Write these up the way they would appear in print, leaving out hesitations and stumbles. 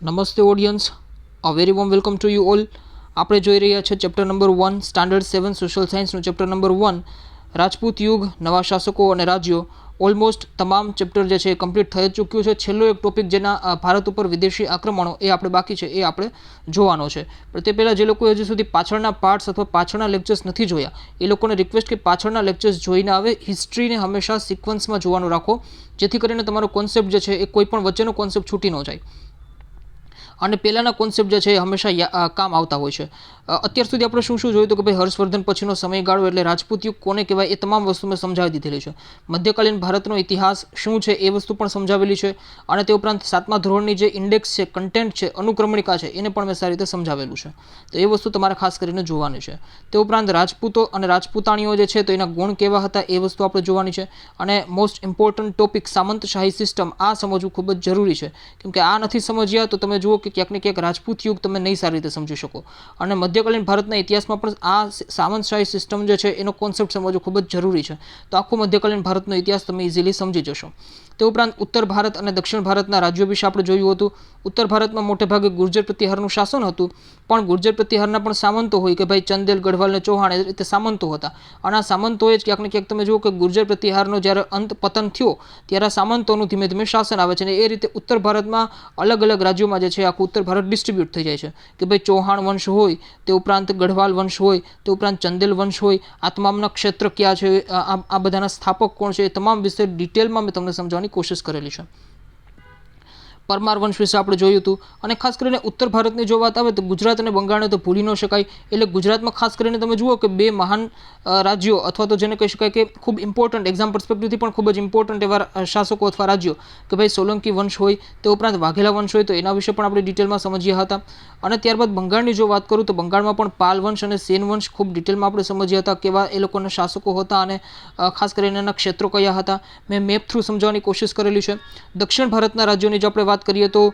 નમસ્તે audience, a very warm welcome to you all. આપણે જોઈ રહ્યા છે ચેપ્ટર નંબર 1 સ્ટાન્ડર્ડ 7 સોશિયલ સાયન્સનું ચેપ્ટર નંબર 1 રાજપૂત યુગ, નવા શાસકો અને રાજ્યો. ઓલમોસ્ટ તમામ ચેપ્ટર જે છે એ કમ્પ્લીટ થઈ ચૂક્યું છે. છેલ્લો એક ટોપિક જેના ભારત ઉપર વિદેશી આક્રમણો એ આપણે બાકી છે એ આપણે જોવાનો છે. પણ તે પહેલાં જે લોકોએ હજુ સુધી પાછળના પાર્ટ્સ અથવા પાછળના લેક્ચર્સ નથી જોયા એ લોકોને રિક્વેસ્ટ કે પાછળના લેક્ચર્સ જોઈને આવે. હિસ્ટ્રીને હંમેશા સિક્વન્સમાં જોવાનું રાખો, જેથી કરીને તમારો કોન્સેપ્ટ જે છે એ કોઈ પણ વચ્ચેનો કોન્સેપ્ટ છૂટી ન જાય અને પહેલાંના કોન્સેપ્ટ જે છે એ હંમેશા કામ આવતા હોય છે. અત્યાર સુધી આપણે શું જોયું તો કે ભાઈ હર્ષવર્ધન પછીનો સમયગાળો એટલે રાજપૂત યુગ કોને કહેવાય એ તમામ વસ્તુ મેં સમજાવી દીધેલી છે. મધ્યકાલીન ભારતનો ઇતિહાસ શું છે એ વસ્તુ પણ સમજાવેલી છે અને તે ઉપરાંત 7મા ધોરણની જે ઇન્ડેક્સ છે, કન્ટેન્ટ છે, અનુક્રમણિકા છે એને પણ મેં સારી રીતે સમજાવેલું છે. તો એ વસ્તુ તમારે ખાસ કરીને જોવાની છે. તે ઉપરાંત રાજપૂતો અને રાજપૂતાણીઓ જે છે તો એના ગુણ કેવા હતા એ વસ્તુ આપણે જોવાની છે. અને મોસ્ટ ઇમ્પોર્ટન્ટ ટોપિક સામંતશાહી સિસ્ટમ, આ સમજવું ખૂબ જ જરૂરી છે. કેમ કે આ નથી સમજ્યા તો તમે જુઓ કે ક્યાંક ને ક્યાંક રાજપૂત યુગ તમે નહીં સારી રીતે સમજી શકો. અને મધ્યકાલીન ભારતના ઇતિહાસમાં પણ આ સામંતશાહી સિસ્ટમ જે છે એનો કોન્સેપ્ટ સમજવો ખૂબ જ જરૂરી છે. તો આખો મધ્યકાલીન ભારતનો ઇતિહાસ તમે ઇઝીલી સમજી જશો. તે ઉપરાંત ઉત્તર ભારત અને દક્ષિણ ભારતના રાજ્યો વિશે આપણે જોયું હતું. ઉત્તર ભારતમાં મોટે ભાગે ગુર્જર પ્રતિહારનું શાસન હતું, પણ ગુર્જર પ્રતિહારના પણ સામંતો હોય કે ભાઈ ચંદેલ, ગઢવાલ અને ચૌહાણ એ રીતે સામંતો હતા. અને આ સામંતોએ જ ક્યાંક ને ક્યાંક તમે જુઓ કે ગુર્જર પ્રતિહારનો જ્યારે અંત પતન થયો ત્યારે આ સામંતોનું ધીમે ધીમે શાસન આવે છે. અને એ રીતે ઉત્તર ભારતમાં અલગ અલગ રાજ્યોમાં જે છે આખું ઉત્તર ભારત ડિસ્ટ્રીબ્યુટ થઈ જાય છે કે ભાઈ ચૌહાણ વંશ હોય, તે ઉપરાંત ગઢવાલ વંશ હોય, તે ઉપરાંત ચંદેલ વંશ હોય, આ તમામના ક્ષેત્ર ક્યાં છે, આ બધાના સ્થાપક કોણ છે, એ તમામ વિશે ડિટેલમાં મેં તમને સમજાવવાની કોશિશ કરેલી છે. પરમાર વંશ વિશે આપણે જોયું હતું. અને ખાસ કરીને ઉત્તર ભારતની જો વાત આવે તો ગુજરાત અને બંગાળને તો ભૂલી ન શકાય. એટલે ગુજરાતમાં ખાસ કરીને તમે જુઓ કે બે મહાન રાજ્યો અથવા તો જેને કહી શકાય કે ખૂબ ઇમ્પોર્ટન્ટ એક્ઝામ પર્સપેક્ટિવથી પણ ખૂબ જ ઇમ્પોર્ટન્ટ એવા શાસકો અથવા રાજ્યો કે ભાઈ સોલંકી વંશ હોય, તે ઉપરાંત વાઘેલા વંશ હોય, તો એના વિશે પણ આપણે ડિટેલમાં સમજ્યા હતા. અને ત્યારબાદ બંગાળની જો વાત કરું તો બંગાળમાં પણ પાલ વંશ અને સેન વંશ ખૂબ ડિટેલમાં આપણે સમજ્યા હતા, કેવા એ લોકોના શાસકો હતા અને ખાસ કરીને એના ક્ષેત્રો કયા હતા. મેં મેપ થ્રુ સમજાવવાની કોશિશ કરેલી છે. દક્ષિણ ભારતના રાજ્યોની જો આપણે વાત કરીએ તો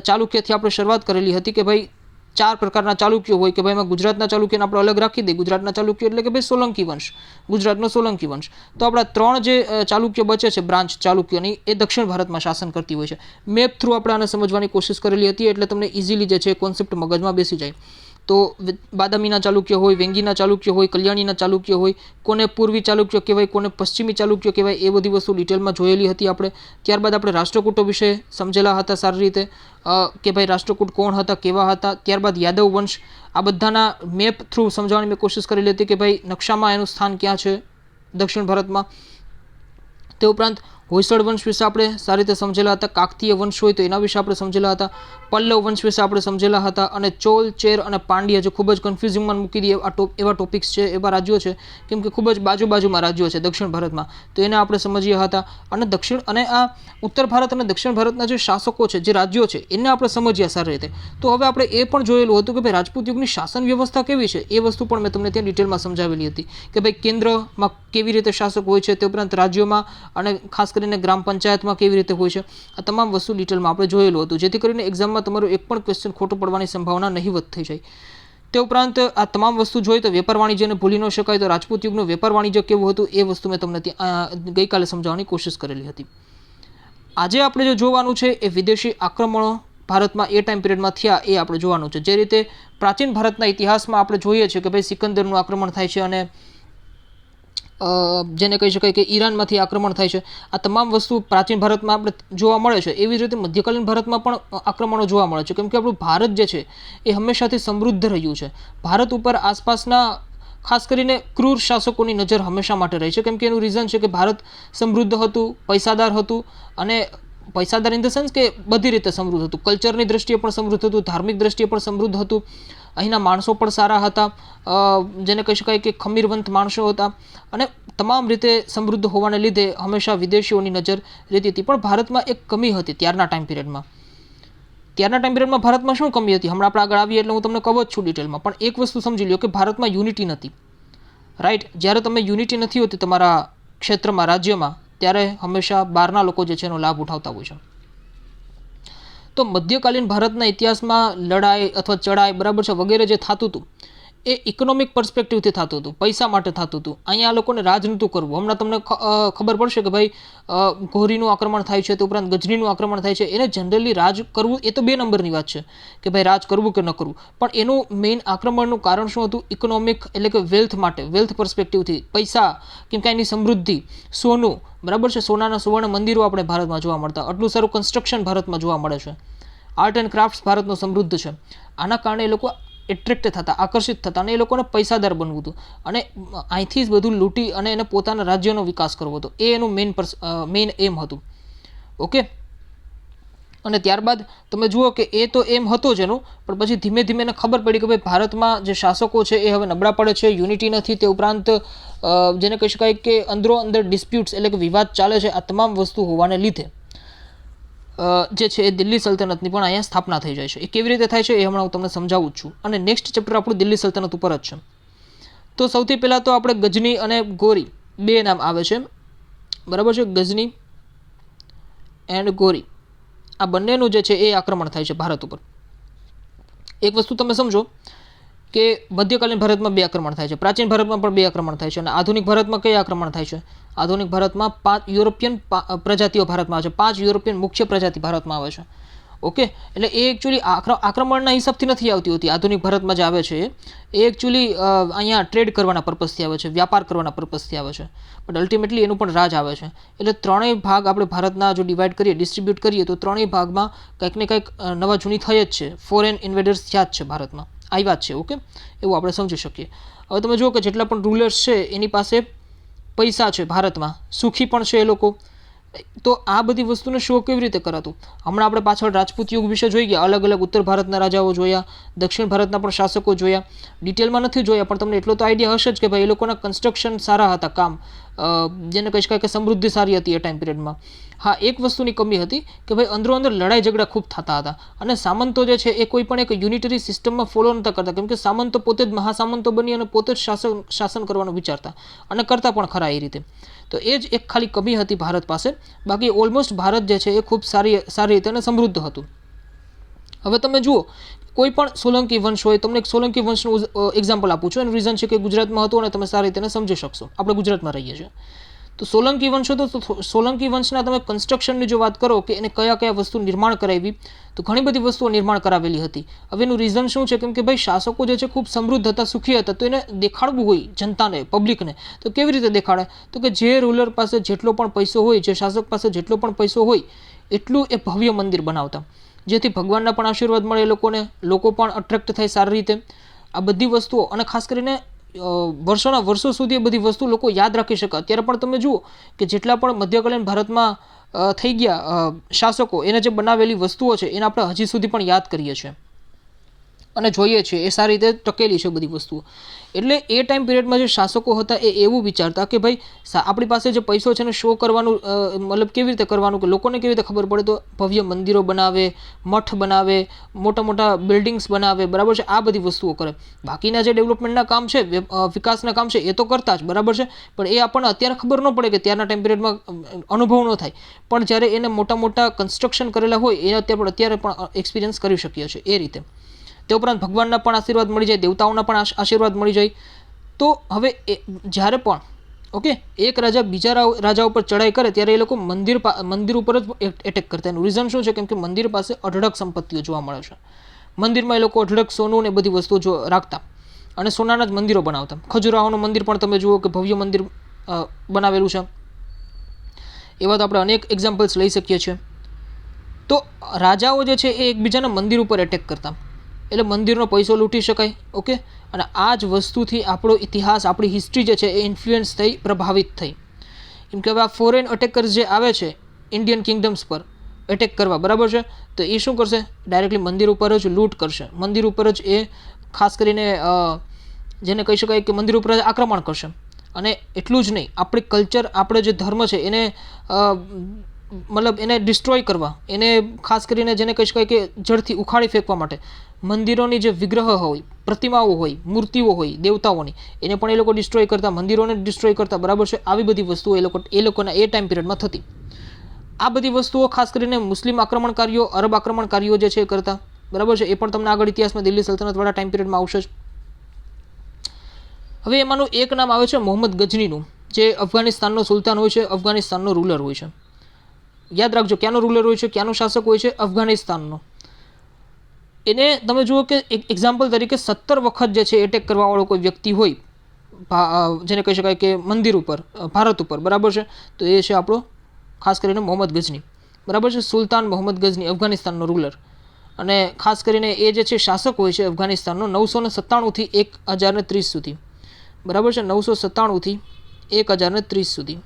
ચાલુક્યથી આપણે શરૂઆત કરેલી હતી કે ભાઈ 4 પ્રકારના ચાલુક્યો હોય કે ભાઈ એમાં ગુજરાતના ચાલુક્યને આપણે અલગ રાખી દઈએ. ગુજરાતના ચાલુક્ય એટલે કે ભાઈ સોલંકી વંશ, ગુજરાતનો સોલંકી વંશ. તો આપણા 3 જે ચાલુક્ય બચે છે બ્રાન્ચ ચાલુક્યની, એ દક્ષિણ ભારતમાં શાસન કરતી હોય છે. મેપ થ્રુ આપણે આને સમજવાની કોશિશ કરેલી હતી એટલે તમને ઇઝીલી જે છે કોન્સેપ્ટ મગજમાં બેસી જાય. તો બાદામીના ચાલુક્ય હોય, વેંગીના ચાલુક્ય હોય, કલ્યાણીના ચાલુક્ય હોય, કોને પૂર્વી ચાલુક્ય કહેવાય, કોને પશ્ચિમી ચાલુક્ય કહેવાય, એ બધી વસ્તુ ડિટેલમાં જોયેલી હતી આપણે. ત્યારબાદ આપણે રાષ્ટ્રકૂટો વિશે સમજેલા હતા સારી રીતે કે ભાઈ રાષ્ટ્રકૂટ કોણ હતા, કેવા હતા. ત્યારબાદ યાદવ વંશ, આ બધાના મેપ થ્રુ સમજાવવાની મેં કોશિશ કરેલી હતી કે ભાઈ નકશામાં એનું સ્થાન ક્યાં છે દક્ષિણ ભારતમાં. તે ઉપરાંત હોયસળ વંશ વિશે આપણે સારી રીતે સમજેલા હતા. કાકતીય વંશ હોય તો એના વિશે આપણે સમજેલા હતા. પલ્લવ વંશ વિશે આપણે સમજેલા હતા. અને ચોલ, ચેર અને પાંડ્ય જે ખૂબ જ કન્ફ્યુઝિંગમાં મૂકી દઈએ એવા ટોપિક્સ છે, એવા રાજ્યો છે, કેમ કે ખૂબ જ બાજુમાં રાજ્યો છે દક્ષિણ ભારતમાં, તો એને આપણે સમજ્યા હતા. અને આ ઉત્તર ભારત અને દક્ષિણ ભારતના જે શાસકો છે, જે રાજ્યો છે, એને આપણે સમજ્યા સારી રીતે. તો હવે આપણે એ પણ જોયેલું હતું કે ભાઈ રાજપૂત યુગની શાસન વ્યવસ્થા કેવી છે, એ વસ્તુ પણ મેં તમને ત્યાં ડિટેલમાં સમજાવેલી હતી કે ભાઈ કેન્દ્રમાં કેવી રીતે શાસક હોય છે, તે ઉપરાંત રાજ્યોમાં અને ખાસ કરીને ગ્રામ પંચાયતમાં કેવી રીતે હોય છે. આ તમામ વસ્તુ ડિટેલમાં આપણે જોયેલું હતું, જેથી કરીને એક્ઝામમાં તમારો એક પણ ક્વેશ્ચન ખોટો પડવાની સંભાવના નહીવત થઈ જાય. તે ઉપરાંત આ તમામ વસ્તુ જોઈ તો વેપાર વાણિજ્યને ભૂલી ન શકાય. તો રાજપૂત યુગનું વેપાર વાણિજ્ય કેવું હતું એ વસ્તુ મેં તમને ગઈકાલે સમજાવવાની કોશિશ કરેલી હતી. આજે આપણે જે જોવાનું છે એ વિદેશી આક્રમણો ભારતમાં એ ટાઈમ પિરિયડમાં થયા એ આપણે જોવાનું છે. જે રીતે પ્રાચીન ભારતના ઇતિહાસમાં આપણે જોઈએ છીએ કે ભાઈ સિકંદરનું આક્રમણ થાય છે અને જેને કહી શકાય કે ઈરાનમાંથી આક્રમણ થાય છે. આ તમામ વસ્તુ પ્રાચીન ભારતમાં આપણે જોવા મળે છે. એવી જ રીતે મધ્યકાલીન ભારતમાં પણ આક્રમણો જોવા મળે છે, કેમ કે આપણું ભારત જે છે એ હંમેશાથી સમૃદ્ધ રહ્યું છે. ભારત ઉપર આસપાસના ખાસ કરીને ક્રૂર શાસકોની નજર હંમેશા માટે રહી છે, કેમ કે એનું રીઝન છે કે ભારત સમૃદ્ધ હતું, પૈસાદાર હતું. અને પૈસાદાર ઇન ધ સેન્સ કે બધી રીતે સમૃદ્ધ હતું. કલ્ચરની દ્રષ્ટિએ પણ સમૃદ્ધ હતું, ધાર્મિક દ્રષ્ટિએ પણ સમૃદ્ધ હતું. અહીંના માણસો પણ સારા હતા, જેને કહી શકાય કે ખમીરવંત માણસો હતા. અને તમામ રીતે સમૃદ્ધ હોવાને લીધે હંમેશા વિદેશીઓની નજર રહેતી હતી. પણ ભારતમાં એક કમી હતી ત્યારના ટાઈમ પિરિયડમાં. ભારતમાં શું કમી હતી હમણાં આપણે આગળ આવીએ એટલે હું તમને કહું જ છું ડિટેલમાં. પણ એક વસ્તુ સમજી લો કે ભારતમાં યુનિટી નથી. રાઈટ, જ્યારે તમે યુનિટી નથી હોતી તમારા ક્ષેત્રમાં, રાજ્યમાં, ત્યારે હંમેશા બહારના લોકો જે છે એનો લાભ ઉઠાવતા હોય છે. તો મધ્યકાલીન ભારતના ઇતિહાસમાં લડાઈ અથવા ચડાઈ બરાબર છે વગેરે જે થતું હતું એ ઇકોનોમિક પર્સ્પેક્ટિવથી થતું હતું, પૈસા માટે થતું હતું. અહીંયા આ લોકોને રાજ નહોતું કરવું. હમણાં તમને ખબર પડશે કે ભાઈ ઘોરીનું આક્રમણ થાય છે, તે ઉપરાંત ગજનીનું આક્રમણ થાય છે. એને જનરલી રાજ કરવું એ તો 2 નંબરની વાત છે કે ભાઈ રાજ કરવું કે ન કરવું, પણ એનું મેઇન આક્રમણનું કારણ શું હતું? ઇકોનોમિક, એટલે કે વેલ્થ માટે, વેલ્થ પર્સ્પેક્ટિવથી, પૈસા, કેમ કે એની સમૃદ્ધિ, સોનું, બરાબર છે, સોનાના સુવર્ણ મંદિરો આપણે ભારતમાં જોવા મળતા, આટલું સારું કન્સ્ટ્રક્શન ભારતમાં જોવા મળે છે, આર્ટ એન્ડ ક્રાફ્ટ્સ ભારતનો સમૃદ્ધ છે. આના કારણે એ લોકો એટ્રેક્ટ થતા, આકર્ષિત થતા, અને એ લોકોને પૈસાદાર બનવું હતું, અને અહીંથી જ બધું લૂંટી અને એને પોતાના રાજ્યનો વિકાસ કરવો હતો. એ એનું મેઇન એમ હતું. ઓકે, અને ત્યારબાદ તમે જુઓ કે એ તો એમ હતો જ એનું, પણ પછી ધીમે ધીમે એને ખબર પડી કે ભાઈ ભારતમાં જે શાસકો છે એ હવે નબળા પડે છે, યુનિટી નથી. તે ઉપરાંત જેને કહી શકાય કે અંદરો અંદર ડિસ્પ્યુટ્સ, એટલે કે વિવાદ ચાલે છે. આ તમામ વસ્તુ હોવાને લીધે જે છે એ દિલ્હી સલ્તનતની પણ અહીંયા સ્થાપના થઈ જાય છે. એ કેવી રીતે થાય છે એ હમણાં હું તમને સમજાવું જ છું. અને નેક્સ્ટ ચેપ્ટર આપણું દિલ્હી સલ્તનત ઉપર જ છે. તો સૌથી પહેલાં તો આપણે ગજની અને ગોરી 2 નામ આવે છે, બરાબર છે. ગજની એન્ડ ગોરી, આ બંનેનું જે છે એ આક્રમણ થાય છે ભારત ઉપર. એક વસ્તુ તમે સમજો કે મધ્યકાલીન ભારતમાં 2 આક્રમણ થાય છે, પ્રાચીન ભારતમાં પણ 2 આક્રમણ થાય છે, અને આધુનિક ભારતમાં કઈ આક્રમણ થાય છે? આધુનિક ભારતમાં 5 યુરોપિયન પ્રજાતિઓ ભારતમાં આવે છે, 5 યુરોપિયન મુખ્ય પ્રજાતિ ભારતમાં આવે છે. ઓકે, એટલે એ એકચ્યુઅલી આક્રમણના હિસાબથી નથી આવતી હોતી. આધુનિક ભારતમાં જે આવે છે એ એકચ્યુઅલી અહીંયા ટ્રેડ કરવાના પર્પઝથી આવે છે, વ્યાપાર કરવાના પર્પઝથી આવે છે, બટ અલ્ટિમેટલી એનું પણ રાજ આવે છે. એટલે 3 ભાગ આપણે ભારતના જો ડિવાઈડ કરીએ, ડિસ્ટ્રીબ્યુટ કરીએ, તો 3 ભાગમાં કંઈક ને કંઈક નવા જૂની થઈ જ છે. ફોરેન ઇન્વેડર્સ થયા જ છે ભારતમાં, આવ્યા જ છે. ઓકે, એવું આપણે સમજી શકીએ. હવે તમે જુઓ કે જેટલા પણ રૂલર્સ છે એની પાસે પૈસા છે ભારતમાં, સુખી પણ છે એ લોકો. તો આ બધી વસ્તુને શો કેવી રીતે કરાતું? હમણાં આપણે પાછળ રાજપૂત યુગ વિશે જોઈ ગયા, અલગ અલગ ઉત્તર ભારતના રાજાઓ જોયા, દક્ષિણ ભારતના પણ શાસકો જોયા. ડિટેલમાં નથી જોયા, પણ તમને એટલો તો આઈડિયા હશે જ કે ભાઈ એ લોકોના કન્સ્ટ્રક્શન સારા હતા, કામ, જેને કહી શકાય કે સમૃદ્ધિ સારી હતી એ ટાઈમ પિરિયડમાં. હા, એક વસ્તુની કમી હતી કે ભાઈ અંદરો અંદર લડાઈ ઝઘડા ખૂબ થતા હતા, અને સામંતો જે છે એ કોઈ પણ એક યુનિટરી સિસ્ટમમાં ફોલો નહોતા કરતા, કેમ કે સામંતો પોતે જ મહાસામંતો બની અને પોતે જ શાસન કરવાનું વિચારતા, અને કરતા પણ ખરા એ રીતે. તો એ જ એક ખાલી કમી હતી ભારત પાસે. બાકી ઓલમોસ્ટ ભારત જે છે એ ખૂબ સારી રીતે અને સમૃદ્ધ હતું. હવે તમે જુઓ, કોઈ પણ સોલંકી વંશ હોય, તમને એક સોલંકી વંશનું એક્ઝામ્પલ આપું છું. એનું રીઝન છે કે ગુજરાતમાં હતું અને તમે સારી રીતે સમજી શકશો. આપણે ગુજરાતમાં રહીએ છીએ, તો સોલંકી વંશ હતો. તો સોલંકી વંશના તમે કન્સ્ટ્રક્શનની જો વાત કરો કે એને કયા કયા વસ્તુ નિર્માણ કરાવી, તો ઘણી બધી વસ્તુઓ નિર્માણ કરાવેલી હતી. હવે એનું રીઝન શું છે? કેમ કે ભાઈ શાસકો જે છે ખૂબ સમૃદ્ધ હતા, સુખી હતા, તો એને દેખાડવું હોય જનતાને, પબ્લિકને, તો કેવી રીતે દેખાડે? તો કે જે રૂલર પાસે જેટલો પણ પૈસો હોય, જે શાસક પાસે જેટલો પણ પૈસો હોય, એટલું એ ભવ્ય મંદિર બનાવતા, જેથી ભગવાનના પણ આશીર્વાદ મળે એ લોકોને, લોકો પણ અટ્રેક્ટ થાય સારી રીતે. આ બધી વસ્તુઓ, અને ખાસ કરીને વર્ષોના વર્ષો સુધી એ બધી વસ્તુ લોકો યાદ રાખી શકે. અત્યારે પણ તમે જુઓ કે જેટલા પણ મધ્યકાલીન ભારતમાં થઈ ગયા શાસકો, એને જે બનાવેલી વસ્તુઓ છે એને આપણે હજી સુધી પણ યાદ કરીએ છીએ અને જોઈએ છીએ. એ સારી રીતે ટકેલી છે બધી વસ્તુઓ. એટલે એ ટાઈમ પિરિયડમાં જે શાસકો હતા એ એવું વિચારતા કે ભાઈ આપણી પાસે જે પૈસો છે એને શો કરવાનું, મતલબ કેવી રીતે કરવાનું, કે લોકોને કેવી રીતે ખબર પડે? તો ભવ્ય મંદિરો બનાવે, મઠ બનાવે, મોટા મોટા બિલ્ડિંગ્સ બનાવે, બરાબર છે, આ બધી વસ્તુઓ કરે. બાકીના જે ડેવલપમેન્ટના કામ છે, વિકાસના કામ છે, એ તો કરતા જ, બરાબર છે, પણ એ આપણને અત્યારે ખબર ન પડે કે ત્યારના ટાઈમ પિરિયડમાં અનુભવ ન થાય, પણ જ્યારે એને મોટા મોટા કન્સ્ટ્રક્શન કરેલા હોય એ અત્યારે પણ એક્સપિરિયન્સ કરી શકીએ છીએ એ રીતે. તે ઉપરાંત ભગવાનના પણ આશીર્વાદ મળી જાય, દેવતાઓના પણ આશીર્વાદ મળી જાય. તો હવે જ્યારે પણ એક રાજા બીજા રાજા ઉપર ચડાઈ કરે ત્યારે એ લોકો મંદિર ઉપર જ એટેક કરતા. એનું રીઝન શું છે? કેમ કે મંદિર પાસે અઢળક સંપત્તિઓ જોવા મળે છે. મંદિરમાં એ લોકો અઢળક સોનું ને બધી વસ્તુઓ રાખતા, અને સોનાના જ મંદિરો બનાવતા. ખજુરાહોનું મંદિર પણ તમે જુઓ કે ભવ્ય મંદિર બનાવેલું છે. એવા તો આપણે અનેક એક્ઝામ્પલ્સ લઈ શકીએ છીએ. તો રાજાઓ જે છે એ એકબીજાના મંદિર ઉપર એટેક કરતા, એટલે મંદિરનો પૈસો લૂંટી શકાય. ઓકે, અને આ જ વસ્તુથી આપણો ઇતિહાસ, આપણી હિસ્ટ્રી જે છે એ ઇન્ફ્લુઅન્સ થઈ, પ્રભાવિત થઈ. કેમ કે હવે આ ફોરેન અટેકર્સ જે આવે છે ઇન્ડિયન કિંગડમ્સ પર એટેક કરવા, બરાબર છે, તો એ શું કરશે? ડાયરેક્ટલી મંદિર ઉપર જ લૂંટ કરશે. મંદિર ઉપર જ એ ખાસ કરીને જેને કહી શકાય કે મંદિર ઉપર જ આક્રમણ કરશે. અને એટલું જ નહીં, આપણી કલ્ચર, આપણો જે ધર્મ છે એને મતલબ એને ડિસ્ટ્રોય કરવા, એને ખાસ કરીને જેને કહી શકાય કે જડથી ઉખાડી ફેંકવા માટે મંદિરોની જે વિગ્રહ હોય, પ્રતિમાઓ હોય, મૂર્તિઓ હોય દેવતાઓની, એને પણ એ લોકો ડિસ્ટ્રોય કરતા, મંદિરોને ડિસ્ટ્રોય કરતા, બરાબર છે. આવી બધી વસ્તુઓ એ લોકોના એ ટાઈમ પિરિયડમાં થતી. આ બધી વસ્તુઓ ખાસ કરીને મુસ્લિમ આક્રમણકારીઓ, અરબ આક્રમણકારીઓ જે છે એ કરતા, બરાબર છે. એ પણ તમને આગળ ઇતિહાસમાં દિલ્હી સલ્તનતવાળા ટાઈમ પિરિયડમાં આવશે જ. હવે એમાંનું એક નામ આવે છે મોહમ્મદ ગજનીનું, જે અફઘાનિસ્તાનનો સુલતાન હોય છે, અફઘાનિસ્તાનનો રૂલર હોય છે. યાદ રાખજો, ક્યાંનો રૂલર હોય છે, ક્યાંનો શાસક હોય છે? અફઘાનિસ્તાનનો. એને તમે જુઓ કે એક એક્ઝામ્પલ તરીકે 17 વખત જે છે એટેક કરવાવાળો કોઈ વ્યક્તિ હોય, જેને કહી શકાય કે મંદિર ઉપર, ભારત ઉપર, બરાબર છે, તો એ છે આપણો ખાસ કરીને મોહમ્મદ ગજની, બરાબર છે, સુલતાન મોહમ્મદ ગજની, અફઘાનિસ્તાનનો રૂલર. અને ખાસ કરીને એ જે છે શાસક હોય છે અફઘાનિસ્તાનનો 997થી 1030 સુધી, બરાબર છે, 997થી 1030 સુધી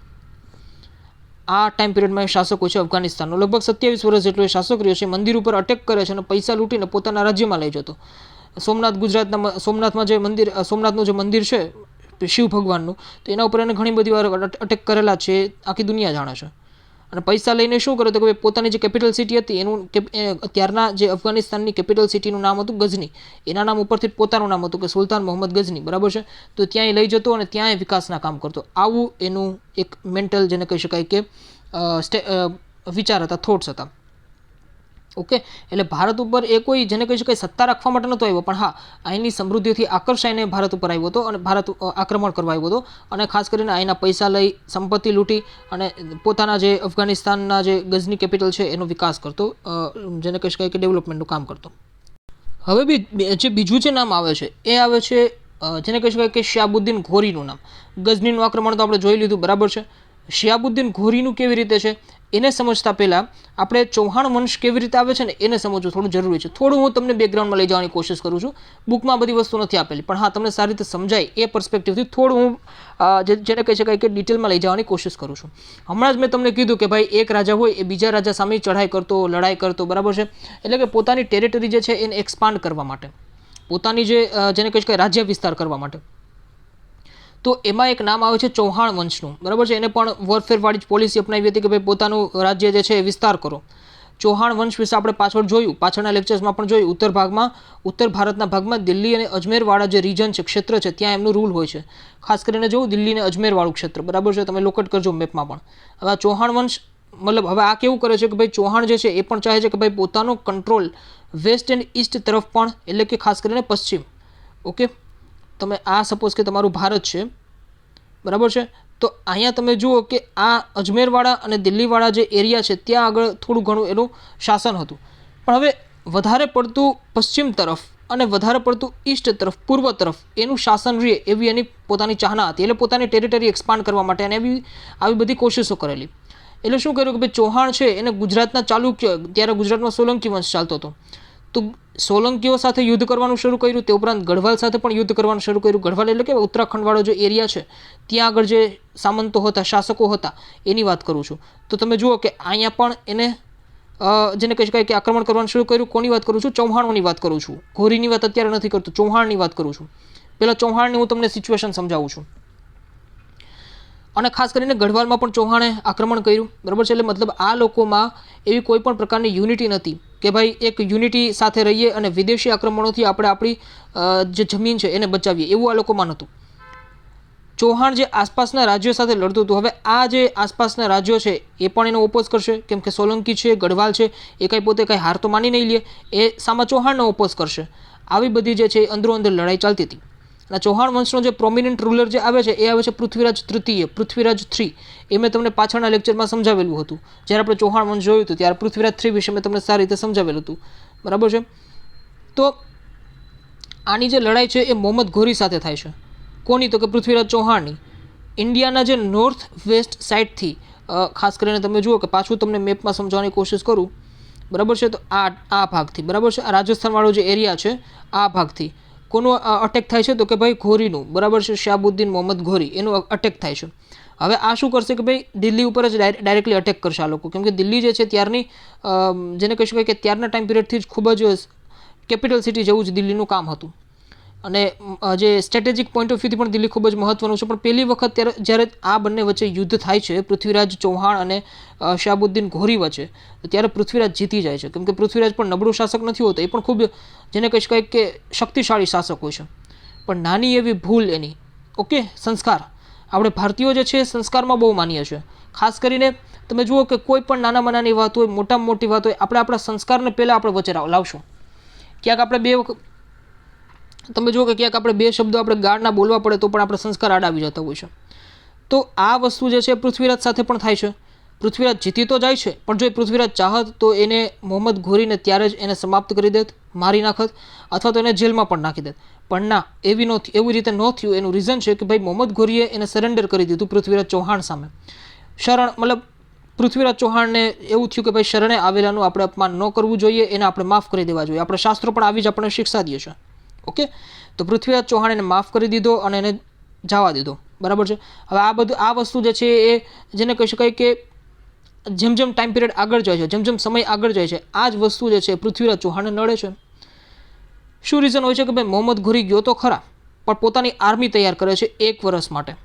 આ ટાઈમ પિરિયડમાં એ શાસક હોય છે અફઘાનિસ્તાનનો. લગભગ 27 વર્ષ જેટલો એ શાસક રહ્યો છે. મંદિર ઉપર અટેક કરે છે અને પૈસા લૂંટીને પોતાના રાજ્યમાં લઈ જતો. સોમનાથમાં જે મંદિર, સોમનાથનું જે મંદિર છે શિવ ભગવાનનું, તો એના ઉપર એને ઘણી બધી વાર અટેક કરેલા છે, આખી દુનિયા જાણે છે. અને પૈસા લઈને શું કરે તો કે પોતાની જે કેપિટલ સિટી હતી એનું, ત્યારના જે અફઘાનિસ્તાનની કેપિટલ સિટીનું નામ હતું ગજની, એના નામ ઉપરથી પોતાનું નામ હતું કે સુલતાન મોહમ્મદ ગજની, બરાબર છે. તો ત્યાંય લઈ જતો અને ત્યાંય વિકાસના કામ કરતો. આવું એનું એક મેન્ટલ, જેને કહી શકાય કે વિચાર હતા, થોટ્સ હતા. ઓકે, એટલે ભારત ઉપર એ કોઈ, જેને કહી શકાય સત્તા રાખવા માટે નહોતો આવ્યો, પણ હા, અહીંની સમૃદ્ધિથી આકર્ષાઈને ભારત ઉપર આવ્યો હતો અને ભારત આક્રમણ કરવા આવ્યો હતો. અને ખાસ કરીને અહીંના પૈસા લઈ, સંપત્તિ લૂંટી અને પોતાના જે અફઘાનિસ્તાનના જે ગજની કેપિટલ છે એનો વિકાસ કરતો, જેને કહી શકાય કે ડેવલપમેન્ટનું કામ કરતો. હવે જે બીજું જે નામ આવે છે એ આવે છે, જેને કહી શકાય કે શિહાબુદ્દીન ઘોરીનું નામ. ગજનીનું આક્રમણ તો આપણે જોઈ લીધું, બરાબર છે. શિહાબુદ્દીન ઘોરીનું કેવી રીતે છે એને સમજતા પહેલાં આપણે ચૌહાણ વંશ કેવી રીતે આવે છે ને એને સમજવું થોડું જરૂરી છે. થોડું હું તમને બેકગ્રાઉન્ડમાં લઈ જવાની કોશિશ કરું છું. બુકમાં બધી વસ્તુ નથી આપેલી, પણ હા, તમને સારી રીતે સમજાય એ પર્સપેક્ટિવથી થોડું હું જેને કહી શકાય કે ડિટેલમાં લઈ જવાની કોશિશ કરું છું. હમણાં જ મેં તમને કીધું કે ભાઈ એક રાજા હોય એ બીજા રાજા સામે ચઢાઈ કરતો, લડાઈ કરતો, બરાબર છે. એટલે કે પોતાની ટેરિટરી જે છે એને એક્સપાન્ડ કરવા માટે, પોતાની જેને કહી શકાય રાજ્ય વિસ્તાર કરવા માટે. તો એમાં એક નામ આવે છે ચૌહાણ વંશનું, બરાબર છે. એને પણ વોરફેરવાળી જ પોલિસી અપનાવી હતી કે ભાઈ પોતાનું રાજ્ય જે છે એ વિસ્તાર કરો. ચૌહાણ વંશ વિશે આપણે પાછળ જોયું, પાછળના લેક્ચર્સમાં પણ જોયું. ઉત્તર ભારતના ભાગમાં દિલ્હી અને અજમેરવાળા જે રીજન છે, ક્ષેત્ર છે, ત્યાં એમનું રૂલ હોય છે. ખાસ કરીને જોવું દિલ્હી અને અજમેરવાળું ક્ષેત્ર, બરાબર છે, તમે લોકેટ કરજો મેપમાં પણ. હવે આ ચૌહાણ વંશ, મતલબ હવે આ કેવું કરે છે કે ભાઈ ચૌહાણ જે છે એ પણ ચાહે છે કે ભાઈ પોતાનો કંટ્રોલ વેસ્ટ એન્ડ ઈસ્ટ તરફ પણ, એટલે કે ખાસ કરીને પશ્ચિમ. ઓકે, તમે આ સપોઝ કે તમારું ભારત છે, બરાબર છે, તો અહીંયા તમે જુઓ કે આ અજમેરવાળા અને દિલ્હીવાળા જે એરિયા છે ત્યાં આગળ થોડું ઘણું એનું શાસન હતું. પણ હવે વધારે પડતું પશ્ચિમ તરફ અને વધારે પડતું ઈસ્ટ તરફ, પૂર્વ તરફ એનું શાસન રહે એવી એની પોતાની ચાહના હતી. એટલે પોતાની ટેરિટરી એક્સપાન્ડ કરવા માટે અને આવી બધી કોશિશો કરેલી. એટલે શું કર્યું કે ભાઈ ચૌહાણ છે એને ગુજરાતના ચાલુક્ય, ત્યારે ગુજરાતમાં સોલંકી વંશ ચાલતો હતો, તો સોલંકીઓ સાથે યુદ્ધ કરવાનું શરૂ કર્યું. તે ઉપરાંત ગઢવાલ સાથે પણ યુદ્ધ કરવાનું શરૂ કર્યું. ગઢવાલ એટલે કે ઉત્તરાખંડવાળો જે એરિયા છે ત્યાં આગળ જે સામંતો હતા, શાસકો હતા, એની વાત કરું છું. તો તમે જુઓ કે અહીંયા પણ એને જેને કહી શકાય કે આક્રમણ કરવાનું શરૂ કર્યું. કોની વાત કરું છું? ચૌહાણોની વાત કરું છું. ઘોરીની વાત અત્યારે નથી કરતો, ચૌહાણની વાત કરું છું. પહેલાં ચૌહાણની હું તમને સિચ્યુએશન સમજાવું છું. અને ખાસ કરીને ગઢવાલમાં પણ ચૌહાણે આક્રમણ કર્યું, બરાબર છે. એટલે મતલબ આ લોકોમાં એવી કોઈ પણ પ્રકારની યુનિટી નથી કે ભાઈ એક યુનિટી સાથે રહીએ અને વિદેશી આક્રમણોથી આપણે આપણી જે જમીન છે એને બચાવીએ, એવું આ લોકોમાં નહોતું. ચૌહાણ જે આસપાસના રાજ્યો સાથે લડતું હતું, હવે આ જે આસપાસના રાજ્યો છે એ પણ એનો ઓપોઝ કરશે, કેમ કે સોલંકી છે, ગઢવાલ છે, એ કાંઈ પોતે કાંઈ હાર તો માની નહીં લે, એ સામા ચૌહાણનો ઓપોઝ કરશે. આવી બધી જે છે અંદરો અંદર લડાઈ ચાલતી હતી. અને ચૌહાણ વંશનો જે પ્રોમિનન્ટ રૂલર જે આવે છે એ આવે છે પૃથ્વીરાજ તૃતીય, પૃથ્વીરાજ 3. એ મેં તમને પાછળના લેક્ચરમાં સમજાવેલું હતું. જ્યારે આપણે ચૌહાણ વંશ જોયું હતું ત્યારે પૃથ્વીરાજ 3 વિશે મેં તમને સારી રીતે સમજાવેલું હતું, બરાબર છે. તો આની જે લડાઈ છે એ મોહમ્મદ ઘોરી સાથે થાય છે. કોની? તો કે પૃથ્વીરાજ ચૌહાણની. ઇન્ડિયાના જે નોર્થ વેસ્ટ સાઇડથી, ખાસ કરીને તમે જુઓ કે પાછું તમને મેપમાં સમજાવવાની કોશિશ કરું, બરાબર છે, તો આ ભાગથી, બરાબર છે, આ રાજસ્થાનવાળો જે એરિયા છે આ ભાગથી કોનું અટેક થાય છે? તો કે ભાઈ ઘોરીનું, બરાબર છે, શિહાબુદ્દીન મોહમ્મદ ઘોરી, એનું અટેક થાય છે. હવે આ શું કરશે કે ભાઈ દિલ્હી ઉપર જ ડાયરેક્ટલી અટેક કરશે આ લોકો, કેમ કે દિલ્હી જે છે ત્યારની, જેને કહી શકાય કે ત્યારના ટાઈમ પિરિયડથી જ ખૂબ જ કેપિટલ સિટી જેવું જ દિલ્હીનું કામ હતું. અને જે સ્ટ્રેટેજિક પોઈન્ટ ઓફ વ્યૂથી પણ દિલ્હી ખૂબ જ મહત્વનું છે. પણ પહેલી વખત જ્યારે આ બંને વચ્ચે યુદ્ધ થાય છે, પૃથ્વીરાજ ચૌહાણ અને શિહાબુદ્દીન ઘોરી વચ્ચે, ત્યારે પૃથ્વીરાજ જીતી જાય છે. કેમ કે પૃથ્વીરાજ પણ નબળો શાસક નથી હોતો, એ પણ ખૂબ, જેને કહી શકાય કે શક્તિશાળી શાસક હોય છે. પણ નાની એવી ભૂલ એની, ઓકે, સંસ્કાર. આપણે ભારતીયો જે છે સંસ્કારમાં બહુ માનીએ છીએ. ખાસ કરીને તમે જુઓ કે કોઈ પણ નાનામાં નાની વાત હોય, મોટામાં મોટી વાત હોય, આપણે આપણા સંસ્કારને પહેલાં આપણે વચ્ચે લાવશું. ક્યાંક આપણે તમે જુઓ કે ક્યાંક આપણે બે શબ્દો આપણે ગાળના બોલવા પડે તો પણ આપણે સંસ્કાર આડા આવી જતા હોય છે. તો આ વસ્તુ જે છે પૃથ્વીરાજ સાથે પણ થાય છે. પૃથ્વીરાજ જીતી તો જાય છે, પણ જો એ પૃથ્વીરાજ ચાહત તો એને મોહમ્મદ ઘોરીને ત્યારે જ એને સમાપ્ત કરી દેત, મારી નાખત, અથવા તો એને જેલમાં પણ નાખી દેત. પણ ના, એવી રીતે ન થયું. એનું રીઝન છે કે ભાઈ મોહમ્મદ ઘોરીએ એને સરેન્ડર કરી દીધું પૃથ્વીરાજ ચૌહાણ સામે. પૃથ્વીરાજ ચૌહાણને એવું થયું કે ભાઈ શરણે આવેલાનું આપણે અપમાન ન કરવું જોઈએ, એને આપણે માફ કરી દેવા જોઈએ. આપણે શાસ્ત્રો પણ આવી જ આપણને શિક્ષા દે છે. ઓકે, તો પૃથ્વીરાજ ચૌહાણ એને માફ કરી દીધો અને એને જવા દીધો. બરાબર છે. હવે આ વસ્તુ જે છે એ જેને કહી શકાય કે જેમ જેમ ટાઈમ પિરિયડ આગળ જાય છે, જેમ જેમ સમય આગળ જાય છે, આ જ વસ્તુ જે છે પૃથ્વીરાજ ચૌહાણને નડે છે. શું રીઝન હોય છે કે ભાઈ મોહમ્મદ ઘોરી ગયો તો ખરા, પણ પોતાની આર્મી તૈયાર કરે છે 1 વર્ષ માટે.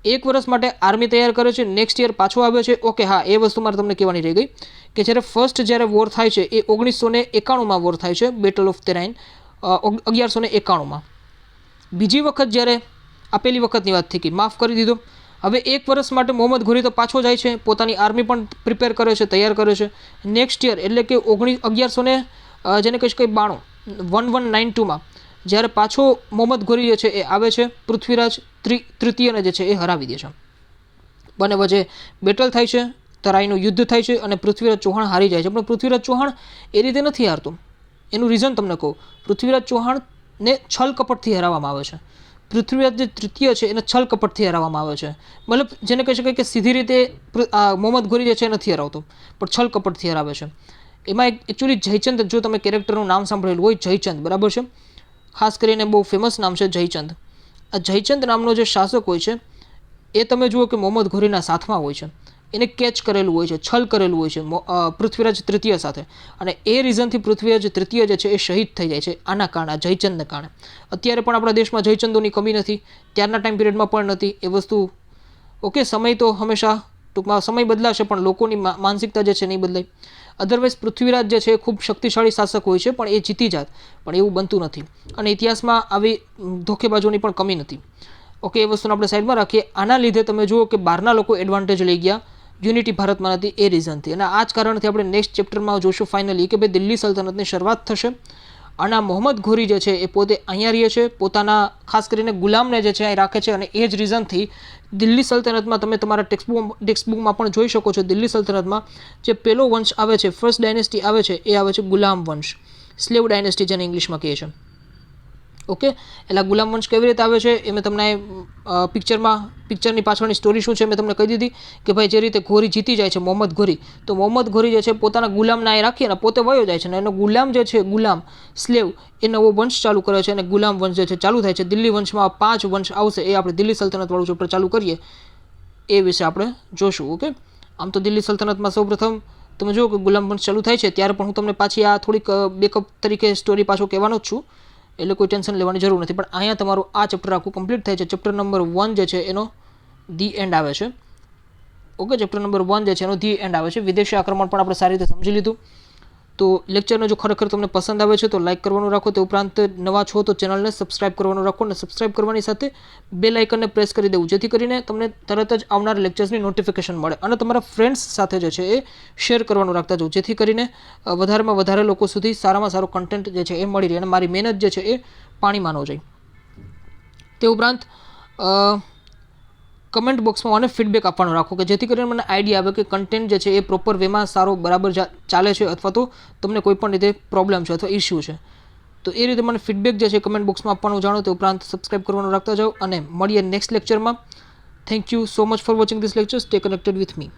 1 વર્ષ માટે આર્મી તૈયાર કરે છે. નેક્સ્ટ યર પાછો આવે છે. ઓકે, હા, એ વસ્તુ મારે તમને કહેવાની રહી ગઈ કે જ્યારે વોર થાય છે એ 1991માં વોર થાય છે, બેટલ ઓફ તેરાઇન, 1191માં. બીજી વખત જ્યારે આ પહેલી વખતની વાત થઈ ગઈ, માફ કરી દીધો. હવે 1 વર્ષ માટે મોહમ્મદ ઘોરી તો પાછો જાય છે, પોતાની આર્મી પણ પ્રિપેર કરે છે, તૈયાર કરે છે. નેક્સ્ટ યર એટલે કે 1192માં જ્યારે પાછો મોહમ્મદ ઘોરી જે છે એ આવે છે, પૃથ્વીરાજ તૃતીયને જે છે એ હરાવી દે છે. બંને વચ્ચે બેટલ થાય છે, તરાઈનું યુદ્ધ થાય છે અને પૃથ્વીરાજ ચૌહાણ હારી જાય છે. પણ પૃથ્વીરાજ ચૌહાણ એ રીતે નથી હારતો. એનું રીઝન તમને કહું. પૃથ્વીરાજ ચૌહાણને છલ કપટથી હરાવવામાં આવે છે. પૃથ્વીરાજ જે તૃતીય છે એને છલ કપટથી હરાવવામાં આવે છે. મતલબ જેને કહી શકાય કે સીધી રીતે મોહમ્મદ ઘોરી જે છે એ નથી હરાવતો, પણ છલ કપટથી હરાવે છે. એમાં એકચ્યુઅલી જયચંદ, જો તમે કેરેક્ટરનું નામ સાંભળેલું હોય, જયચંદ, બરાબર છે, ખાસ કરીને બહુ ફેમસ નામ છે જયચંદ. આ જયચંદ નામનો જે શાસક હોય છે એ તમે જુઓ કે મોહમ્મદ ઘોરીના સાથમાં હોય છે. એને કેચ કરેલું હોય છે, છલ કરેલું હોય છે પૃથ્વીરાજ તૃતીય સાથે. અને એ રીઝનથી પૃથ્વીરાજ તૃતીય જે છે એ શહીદ થઈ જાય છે આના કારણે, જયચંદને કારણે. અત્યારે પણ આપણા દેશમાં જયચંદોની કમી નથી, ત્યારના ટાઈમ પિરિયડમાં પણ નથી. એ વસ્તુ ઓકે, સમય તો હંમેશા ટૂંકમાં સમય બદલાશે, પણ લોકોની માનસિકતા જે છે નહીં બદલાય. અધરવાઇઝ પૃથ્વીરાજ જે છે એ ખૂબ શક્તિશાળી શાસક હોય છે, પણ એ જીતી જાત, પણ એવું બનતું નથી. અને ઇતિહાસમાં આવી ધોકેબાજોની પણ કમી નથી. ઓકે, એ વસ્તુને આપણે સાઈડમાં રાખીએ. આના લીધે તમે જુઓ કે બહારના લોકો એડવાન્ટેજ લઈ ગયા, યુનિટી ભારતમાં નથી, એ રીઝનથી. અને આ જ કારણથી આપણે નેક્સ્ટ ચેપ્ટરમાં જોશું ફાઇનલી કે ભાઈ દિલ્હી સલ્તનતની શરૂઆત થશે. અને આ મોહમ્મદ ઘોરી જે છે એ પોતે અહીંયા રહે છે, પોતાના ખાસ કરીને ગુલામને જે છે અહીં રાખે છે. અને એ જ રીઝનથી દિલ્હી સલ્તનતમાં તમે તમારા ટેક્સ્ટબુકમાં પણ જોઈ શકો છો, દિલ્હી સલ્તનતમાં જે પહેલો વંશ આવે છે, ફર્સ્ટ ડાયનેસ્ટી આવે છે, એ આવે છે ગુલામ વંશ, સ્લેવ ડાયનેસ્ટી જેને ઇંગ્લિશમાં કહે છે. ઓકે, એટલે ગુલામ વંશ કેવી રીતે આવે છે એ મેં તમને પિક્ચરની પાછળની સ્ટોરી શું છે મેં તમને કહી દીધી કે ભાઈ જે રીતે ઘોરી જીતી જાય છે મોહમ્મદ ઘોરી, તો મોહમ્મદ ઘોરી જે છે પોતાના ગુલામને અહીં રાખી અને પોતે વયો જાય છે. અને એનો ગુલામ જે છે, ગુલામ સ્લેવ, એ નવો વંશ ચાલુ કરે છે. અને ગુલામ વંશ જે છે ચાલુ થાય છે. દિલ્હી વંશમાં 5 વંશ આવશે, એ આપણે દિલ્હી સલ્તનતવાળું ચેપ્ટર ચાલુ કરીએ એ વિશે આપણે જોશું. ઓકે, આમ તો દિલ્હી સલ્તનતમાં સૌપ્રથમ તમે જુઓ કે ગુલામ વંશ ચાલુ થાય છે, ત્યારે પણ હું તમને પાછી આ થોડીક બેકઅપ તરીકે સ્ટોરી પાછો કહેવાનો જ છું, એટલે કોઈ ટેન્શન લેવાની જરૂર નથી. પણ અહીંયા તમારું આ ચેપ્ટર આખું કમ્પ્લીટ થાય છે. ચેપ્ટર નંબર 1 જે છે એનો ધી એન્ડ આવે છે. ઓકે, ચેપ્ટર નંબર 1 જે છે એનો ધી એન્ડ આવે છે. વિદેશી આક્રમણ પણ આપણે સારી રીતે સમજી લીધું. તો લેક્ચરને જો ખરેખર તમને પસંદ આવે છે તો લાઇક કરવાનું રાખો. તે ઉપરાંત નવા છો તો ચેનલને સબસ્ક્રાઇબ કરવાનું રાખો. અને સબસ્ક્રાઇબ કરવાની સાથે બેલ આઇકનને પ્રેસ કરી દેવું, જેથી કરીને તમને તરત જ આવનાર લેક્ચર્સની નોટિફિકેશન મળે. અને તમારા ફ્રેન્ડ્સ સાથે જે છે એ શેર કરવાનું રાખતા જાઓ, જેથી કરીને વધારેમાં વધારે લોકો સુધી સારામાં સારો કન્ટેન્ટ જે છે એ મળી રહે અને મારી મહેનત જે છે એ પાણીમાં ન જાય. તે ઉપરાંત કમેન્ટ બોક્સમાં મને ફીડબેક આપવાનું રાખો, કે જેથી કરીને મને આઈડિયા આવે કે કન્ટેન્ટ જે છે એ પ્રોપર વેમાં સારો બરાબર ચાલે છે, અથવા તો તમને કોઈ પણ રીતે પ્રોબ્લેમ છે અથવા ઇસ્યુ છે. તો એ રીતે મને ફીડબેક જે છે કમેન્ટ બોક્સમાં આપવાનું જાણો. તે ઉપરાંત સબસ્ક્રાઇબ કરવાનું રાખતા જાઓ અને મળીએ નેક્સ્ટ લેક્ચરમાં. Thank you so much for watching this lecture. Stay connected with me.